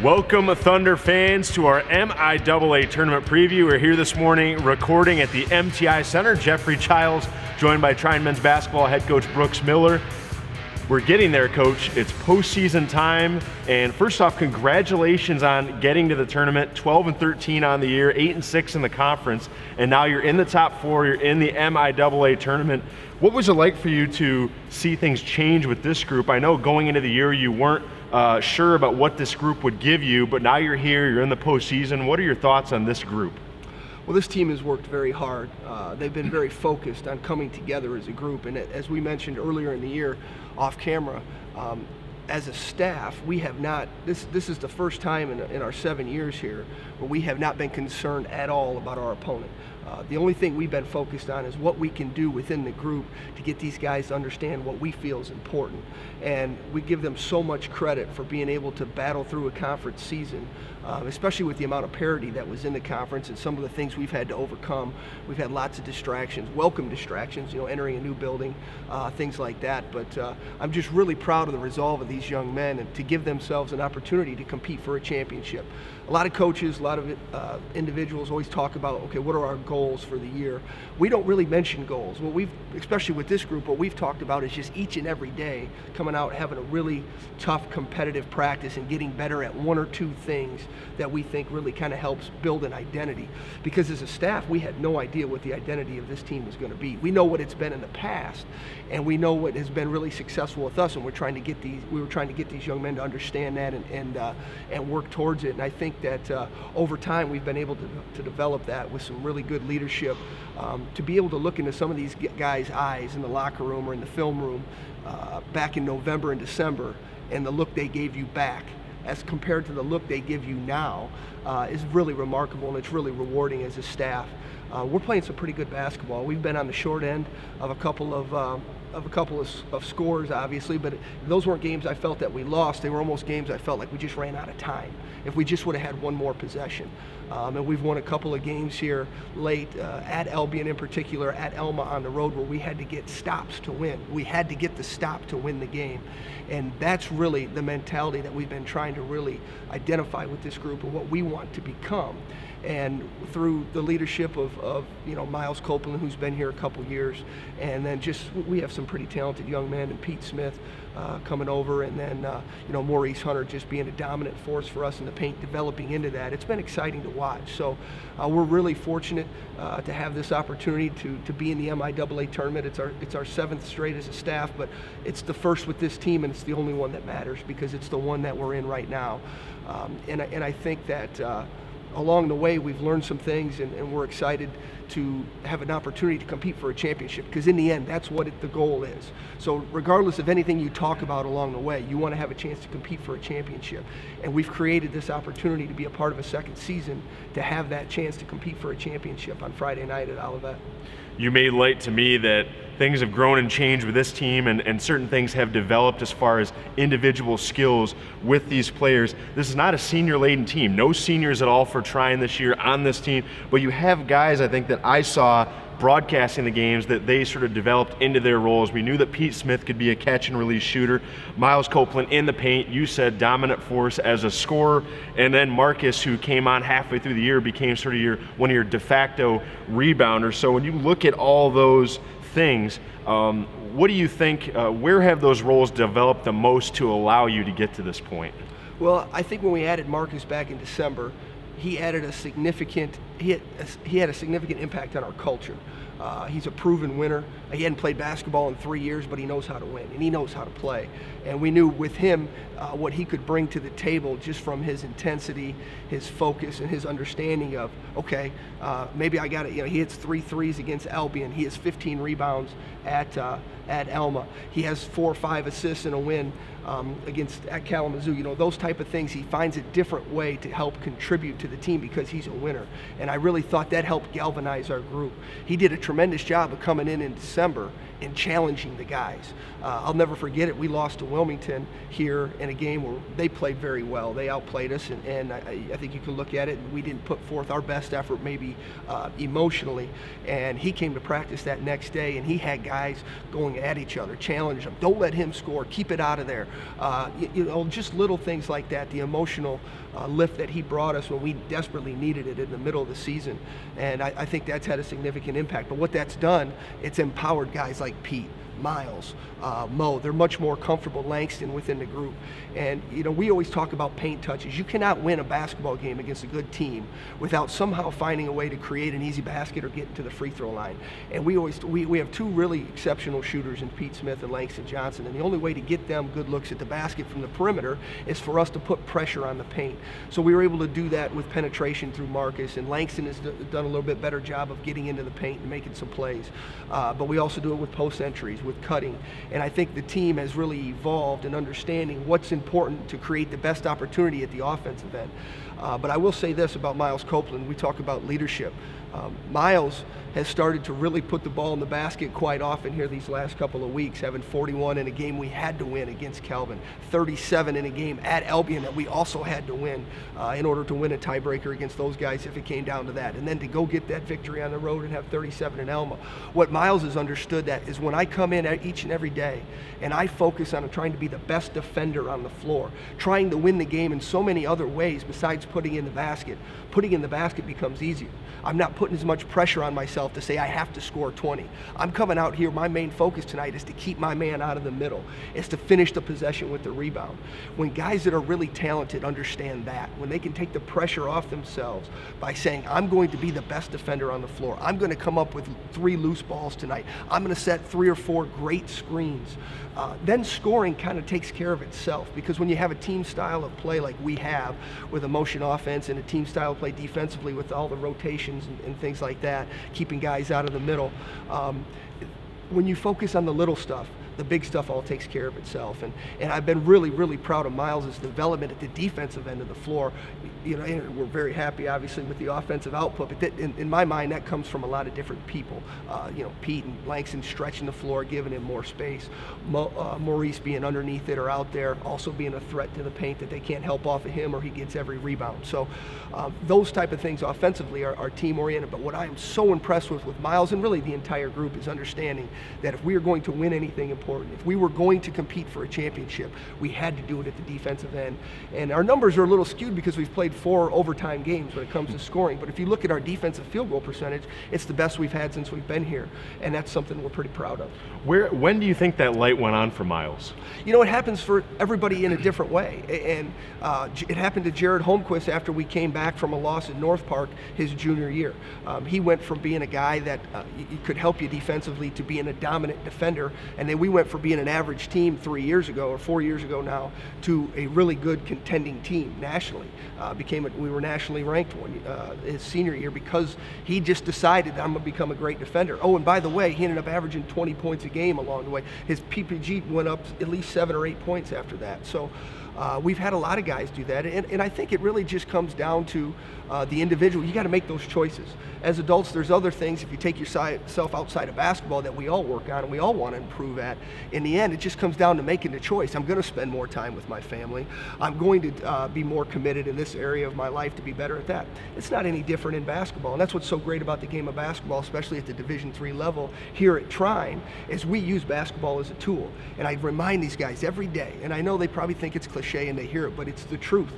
Welcome, Thunder fans, to our MIAA Tournament preview. We're here this morning recording at the MTI Center. Geoff Chiles, joined by Trine men's basketball head coach Brooks Miller. We're getting there, Coach. It's postseason time, and first off, congratulations on getting to the tournament. 12-13 on the year, 8-6 in the conference, and now you're in the top four. You're in the MIAA tournament. What was it like for you to see things change with this group? I know going into the year you weren't sure about what this group would give you, but now you're here, you're in the postseason. What are your thoughts on this group? Well, this team has worked very hard. They've been very focused on coming together as a group, and as we mentioned earlier in the year off camera, as a staff, we have not, this is the first time in our 7 years here where we have not been concerned at all about our opponent. The only thing we've been focused on is what we can do within the group to get these guys to understand what we feel is important. And we give them so much credit for being able to battle through a conference season, especially with the amount of parity that was in the conference and some of the things we've had to overcome. We've had lots of distractions, welcome distractions, entering a new building, things like that. But I'm just really proud of the resolve of these young men and to give themselves an opportunity to compete for a championship. A lot of coaches, a lot of individuals always talk about, okay, what are our goals for the year? We don't really mention goals. Especially with this group, what we've talked about is just each and every day coming out, having a really tough competitive practice and getting better at one or two things that we think really kind of helps build an identity. Because as a staff, we had no idea what the identity of this team was going to be. We know what it's been in the past, and we know what has been really successful with us, and we were trying to get these young men to understand that and work towards it. And I think that over time we've been able to develop that with some really good leadership, to be able to look into some of these guys' eyes in the locker room or in the film room back in November and December, and the look they gave you back as compared to the look they give you now is really remarkable, and it's really rewarding as a staff. We're playing some pretty good basketball. We've been on the short end of a couple of scores, obviously, but those weren't games I felt that we lost. They were almost games I felt like we just ran out of time. If we just would have had one more possession. And we've won a couple of games here late, at Albion in particular, at Elma on the road, where we had to get stops to win. We had to get the stop to win the game. And that's really the mentality that we've been trying to really identify with this group and what we want to become. And through the leadership of Miles Copeland, who's been here a couple years, and then we have some pretty talented young men, and Pete Smith coming over, and then Maurice Hunter just being a dominant force for us in the paint, developing into that. It's been exciting to watch. So we're really fortunate to have this opportunity to be in the MIAA tournament. It's our seventh straight as a staff, but it's the first with this team, and it's the only one that matters because it's the one that we're in right now. And I think that along the way, we've learned some things, and we're excited to have an opportunity to compete for a championship, because in the end, that's what the goal is. So regardless of anything you talk about along the way, you want to have a chance to compete for a championship. And we've created this opportunity to be a part of a second season to have that chance to compete for a championship on Friday night at Olivet. You made light to me that things have grown and changed with this team, and certain things have developed as far as individual skills with these players. This is not a senior-laden team. No seniors at all for Trine this year on this team, but you have guys, I think, that I saw broadcasting the games that they sort of developed into their roles. We knew that Pete Smith could be a catch and release shooter. Miles Copeland in the paint, you said dominant force as a scorer. And then Marcus, who came on halfway through the year, became sort of one of your de facto rebounders. So when you look at all those things, what do you think, where have those roles developed the most to allow you to get to this point? Well, I think when we added Marcus back in December, he added he had a significant impact on our culture. He's a proven winner. He hadn't played basketball in 3 years, but he knows how to win, and he knows how to play. And we knew with him what he could bring to the table just from his intensity, his focus, and his understanding of, okay, maybe I got it. He hits 3 threes against Albion. He has 15 rebounds at Elma. He has 4 or 5 assists in a win at Kalamazoo. Those type of things. He finds a different way to help contribute to the team because he's a winner. And I really thought that helped galvanize our group. He did a tremendous job of coming in December in challenging the guys. I'll never forget it. We lost to Wilmington here in a game where they played very well. They outplayed us, and I think you can look at it, and we didn't put forth our best effort maybe emotionally. And he came to practice that next day, and he had guys going at each other, challenge them. Don't let him score. Keep it out of there. Just little things like that, the emotional lift that he brought us when we desperately needed it in the middle of the season. And I think that's had a significant impact. But what that's done, it's empowered guys like Pete, Miles, Mo. They're much more comfortable, Langston, within the group. And we always talk about paint touches. You cannot win a basketball game against a good team without somehow finding a way to create an easy basket or get to the free throw line. And we have two really exceptional shooters in Pete Smith and Langston Johnson, and the only way to get them good looks at the basket from the perimeter is for us to put pressure on the paint. So we were able to do that with penetration through Marcus, and Langston has done a little bit better job of getting into the paint and making some plays. But we also do it with post entries, with cutting. And I think the team has really evolved in understanding what's important to create the best opportunity at the offensive end. But I will say this about Miles Copeland. We talk about leadership. Miles has started to really put the ball in the basket quite often here these last couple of weeks, having 41 in a game we had to win against Calvin, 37 in a game at Albion that we also had to win in order to win a tiebreaker against those guys if it came down to that. And then to go get that victory on the road and have 37 in Elma. What Miles has understood that is when I come in each and every day and I focus on trying to be the best defender on the floor, trying to win the game in so many other ways besides putting in the basket becomes easier. I'm not putting as much pressure on myself to say I have to score 20. I'm coming out here, my main focus tonight is to keep my man out of the middle. It's to finish the possession with the rebound. When guys that are really talented understand that, when they can take the pressure off themselves by saying, I'm going to be the best defender on the floor. I'm going to come up with 3 loose balls tonight. I'm going to set 3 or 4 great screens. Then scoring kind of takes care of itself, because when you have a team style of play like we have with a motion offense and a team style of play defensively with all the rotations and things like that, keeping guys out of the middle, when you focus on the little stuff, the big stuff all takes care of itself. And I've been really, really proud of Miles' development at the defensive end of the floor. And we're very happy, obviously, with the offensive output. But in my mind, that comes from a lot of different people. Pete and Langston stretching the floor, giving him more space. Maurice being underneath it or out there, also being a threat to the paint that they can't help off of him or he gets every rebound. So those type of things offensively are team-oriented. But what I am so impressed with Miles and really the entire group is understanding that if we are going to win anything important, if we were going to compete for a championship, we had to do it at the defensive end. And our numbers are a little skewed because we've played 4 overtime games when it comes to scoring. But if you look at our defensive field goal percentage, it's the best we've had since we've been here. And that's something we're pretty proud of. When do you think that light went on for Miles? It happens for everybody in a different way. And it happened to Jared Holmquist after we came back from a loss at North Park his junior year. He went from being a guy that could help you defensively to being a dominant defender. And then we went from being an average team 3 years ago or 4 years ago now to a really good contending team nationally. We were nationally ranked his senior year because he just decided I'm going to become a great defender. Oh, and by the way, he ended up averaging 20 points a game along the way. His PPG went up at least 7 or 8 points after that. So we've had a lot of guys do that, and I think it really just comes down to the individual. You got to make those choices. As adults, there's other things, if you take yourself outside of basketball, that we all work on and we all want to improve at. In the end, it just comes down to making the choice. I'm going to spend more time with my family. I'm going to be more committed in this area of my life to be better at that. It's not any different in basketball, and that's what's so great about the game of basketball, especially at the Division III level here at Trine, is we use basketball as a tool. And I remind these guys every day, and I know they probably think it's cliche and they hear it, but it's the truth.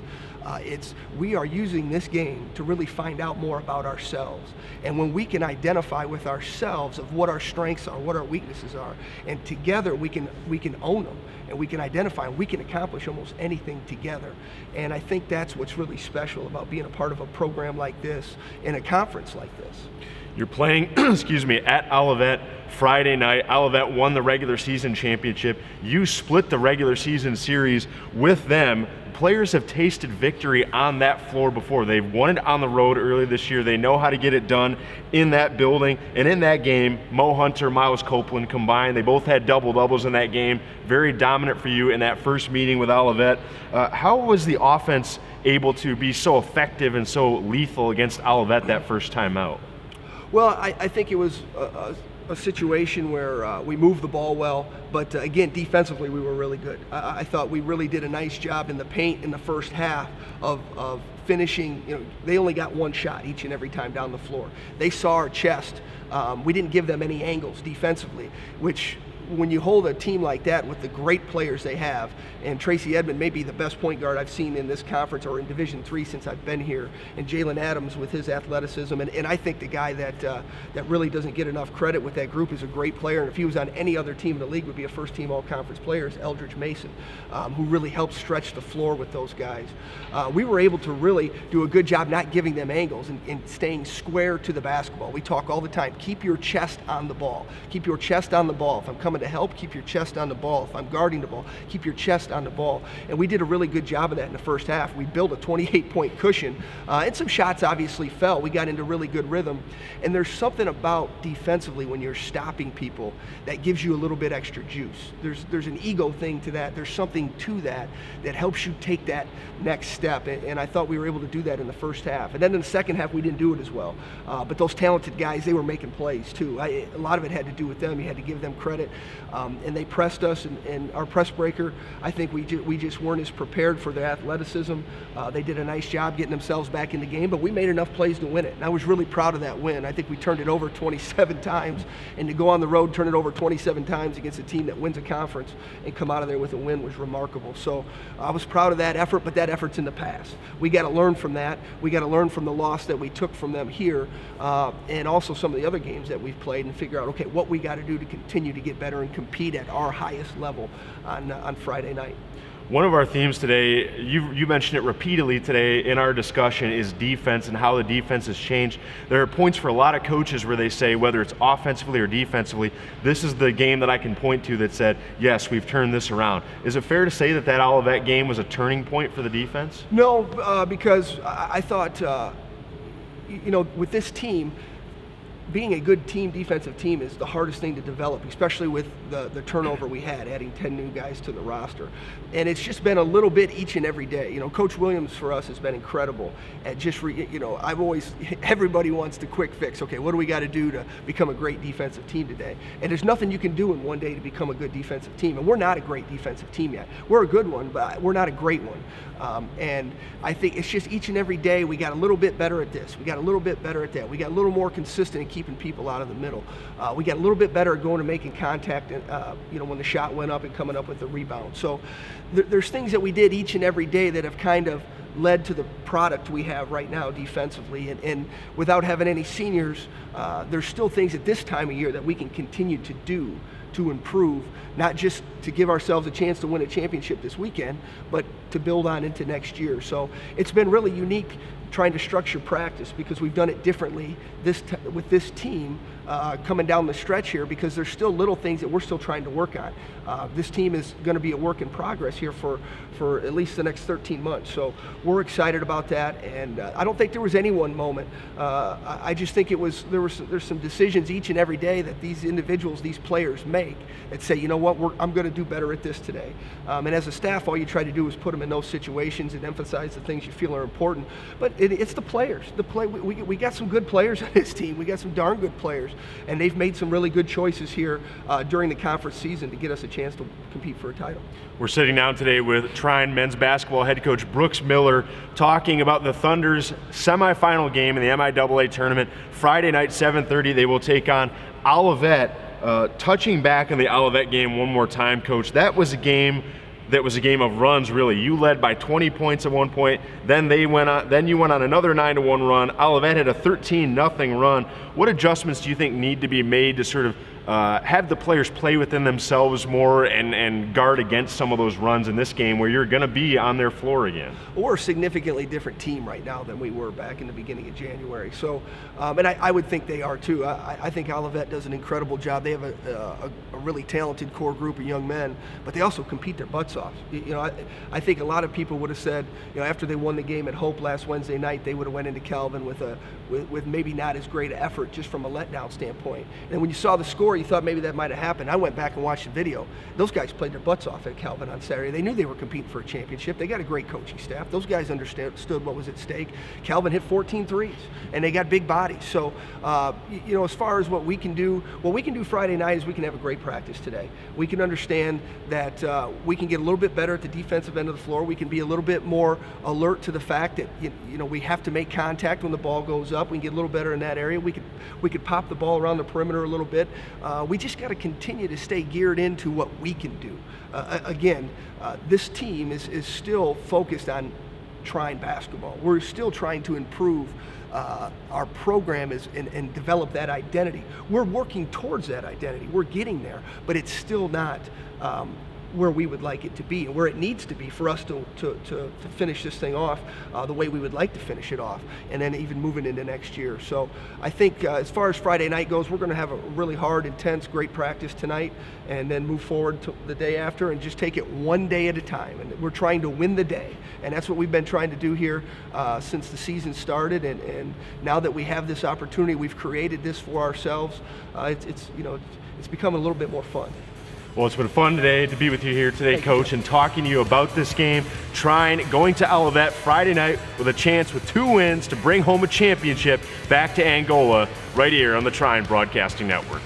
We are using this game to really find out more about ourselves. And when we can identify with ourselves of what our strengths are, what our weaknesses are, and together we can own them, and we can identify, and we can accomplish almost anything together. And I think that's what's really special about being a part of a program like this in a conference like this. You're playing, at Olivet Friday night. Olivet won the regular season championship. You split the regular season series with them. Players have tasted victory on that floor before. They've won it on the road earlier this year. They know how to get it done in that building. And in that game, Mo Hunter, Miles Copeland combined. They both had double-doubles in that game. Very dominant for you in that first meeting with Olivet. How was the offense able to be so effective and so lethal against Olivet that first time out? Well, I think it was a situation where we moved the ball well, but again, defensively we were really good. I thought we really did a nice job in the paint in the first half of finishing. They only got one shot each and every time down the floor. They saw our chest. We didn't give them any angles defensively, which when you hold a team like that with the great players they have, and Tracy Edmond may be the best point guard I've seen in this conference or in Division III since I've been here, and Jalen Adams with his athleticism, and I think the guy that really doesn't get enough credit with that group is a great player, and if he was on any other team in the league would be a first-team all-conference player, is Eldridge Mason, who really helped stretch the floor with those guys. We were able to really do a good job not giving them angles and staying square to the basketball. We talk all the time, keep your chest on the ball. Keep your chest on the ball. If I'm coming to help, keep your chest on the ball. If I'm guarding the ball, keep your chest on the ball. And we did a really good job of that in the first half. We built a 28-point cushion, and some shots obviously fell. We got into really good rhythm. And there's something about defensively when you're stopping people that gives you a little bit extra juice. There's an ego thing to that. There's something to that that helps you take that next step. And I thought we were able to do that in the first half. And then in the second half, we didn't do it as well. But those talented guys, they were making plays too. A lot of it had to do with them. You had to give them credit. And they pressed us, and our press breaker, I think we just weren't as prepared for their athleticism. They did a nice job getting themselves back in the game, but we made enough plays to win it. And I was really proud of that win. I think we turned it over 27 times, and to go on the road, turn it over 27 times against a team that wins a conference and come out of there with a win was remarkable. So I was proud of that effort, but that effort's in the past. We got to learn from that. We got to learn from the loss that we took from them here, and also some of the other games that we've played, and figure out, okay, what we got to do to continue to get better and compete at our highest level on Friday night. One of our themes today, you mentioned it repeatedly today in our discussion, is defense and how the defense has changed. There are points for a lot of coaches where they say, whether it's offensively or defensively, this is the game that I can point to that said, yes, we've turned this around. Is it fair to say that Olivet game was a turning point for the defense? No, because I thought, with this team, being a good defensive team is the hardest thing to develop, especially with the turnover we had, adding 10 new guys to the roster. And it's just been a little bit each and every day. Coach Williams for us has been incredible at just, everybody wants the quick fix. Okay, what do we got to do to become a great defensive team today? And there's nothing you can do in one day to become a good defensive team. And we're not a great defensive team yet. We're a good one, but we're not a great one. And I think it's just each and every day we got a little bit better at this. We got a little bit better at that. We got a little more consistent in keeping people out of the middle. We got a little bit better at going and making contact, when the shot went up and coming up with the rebound. So there's things that we did each and every day that have kind of led to the product we have right now defensively. And without having any seniors, there's still things at this time of year that we can continue to do to improve, not just to give ourselves a chance to win a championship this weekend, but to build on into next year. So it's been really unique trying to structure practice because we've done it differently with this team coming down the stretch here, because there's still little things that we're still trying to work on. This team is going to be a work in progress here for at least the next 13 months. So we're excited about that, and I don't think there was any one moment. I just think there's some decisions each and every day that these individuals, these players make that say, you know what, I'm going to do better at this today. And as a staff, all you try to do is put them in those situations and emphasize the things you feel are important. But it's the players. We got some good players on this team. We got some darn good players, and they've made some really good choices here during the conference season to get us a chance to compete for a title. We're sitting down today with Trine men's basketball head coach Brooks Miller, talking about the Thunder's semifinal game in the MIAA tournament. Friday night, 7:30, they will take on Olivet. Touching back on the Olivet game one more time, Coach, that was a game of runs, really. You led by 20 points at one point, then you went on another 9-1 run. Olivet had a 13-0 run. What adjustments do you think need to be made to sort of have the players play within themselves more and guard against some of those runs in this game where you're going to be on their floor again? Well, we're a significantly different team right now than we were back in the beginning of January. So, and I would think they are too. I think Olivet does an incredible job. They have a really talented core group of young men, but they also compete their butts off. I think a lot of people would have said, after they won the game at Hope last Wednesday night, they would have went into Calvin with maybe not as great an effort just from a letdown standpoint. And when you saw the score before you thought maybe that might have happened. I went back and watched the video. Those guys played their butts off at Calvin on Saturday. They knew they were competing for a championship. They got a great coaching staff. Those guys understood what was at stake. Calvin hit 14 threes, and they got big bodies. So, as far as what we can do Friday night is we can have a great practice today. We can understand that we can get a little bit better at the defensive end of the floor. We can be a little bit more alert to the fact that we have to make contact when the ball goes up. We can get a little better in that area. We could pop the ball around the perimeter a little bit. We just got to continue to stay geared into what we can do. Again, this team is still focused on trying basketball. We're still trying to improve our program and develop that identity. We're working towards that identity. We're getting there, but it's still not where we would like it to be and where it needs to be for us to finish this thing off the way we would like to finish it off, and then even moving into next year. So I think as far as Friday night goes, we're going to have a really hard, intense, great practice tonight, and then move forward to the day after and just take it one day at a time. And we're trying to win the day, and that's what we've been trying to do here since the season started. And now that we have this opportunity, we've created this for ourselves. It's become a little bit more fun. Well, it's been fun today to be with you here today, Coach, and talking to you about this game, going to Olivet Friday night with a chance with 2 wins to bring home a championship back to Angola right here on the Trine Broadcasting Network.